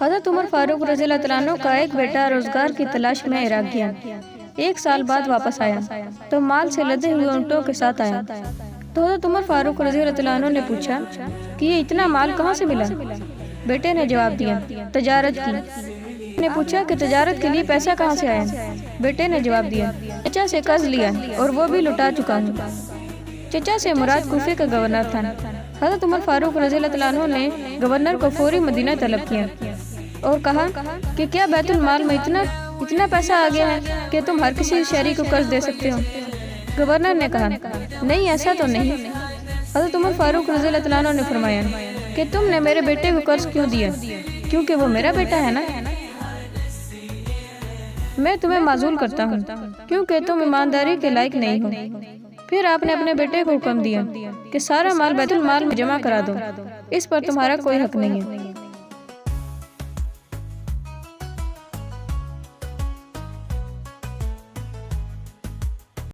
حضرت عمر فاروق رضی اللہ عنہ کا ایک بیٹا روزگار کی تلاش میں عراق گیا۔ 1 سال بعد واپس آیا تو مال سے لدے ہوئے اونٹوں کے ساتھ آیا۔ تو حضرت عمر فاروق رضی اللہ عنہ نے پوچھا کہ یہ اتنا مال کہاں سے ملا؟ بیٹے نے جواب دیا، تجارت کی۔ نے پوچھا کہ تجارت کے لیے پیسہ کہاں سے آیا؟ بیٹے نے جواب دیا، چچا سے قرض لیا اور وہ بھی لٹا چکا ہوں۔ چچا سے مراد کوفے کا گورنر تھا۔ حضرت عمر فاروق رضی اللہ عنہ نے گورنر کو فوری مدینہ طلب کیا اور کہا کہ کیا بیت المال میں اتنا پیسہ آ گیا ہے کہ تم ہر کسی شہری کو قرض دے سکتے ہو؟ گورنر نے کہا، نہیں ایسا تو نہیں۔ حضرت عمر فاروق رضی اللہ عنہ نے فرمایا کہ تم نے میرے بیٹے کو قرض کیوں دیا؟ کیونکہ وہ میرا بیٹا ہے نا۔ میں تمہیں معزول کرتا ہوں کیونکہ تم ایمانداری کے لائق نہیں ہو۔ پھر آپ نے اپنے بیٹے کو حکم دیا کہ سارا مال بیت المال میں جمع کرا دو، اس پر تمہارا کوئی حق نہیں ہے۔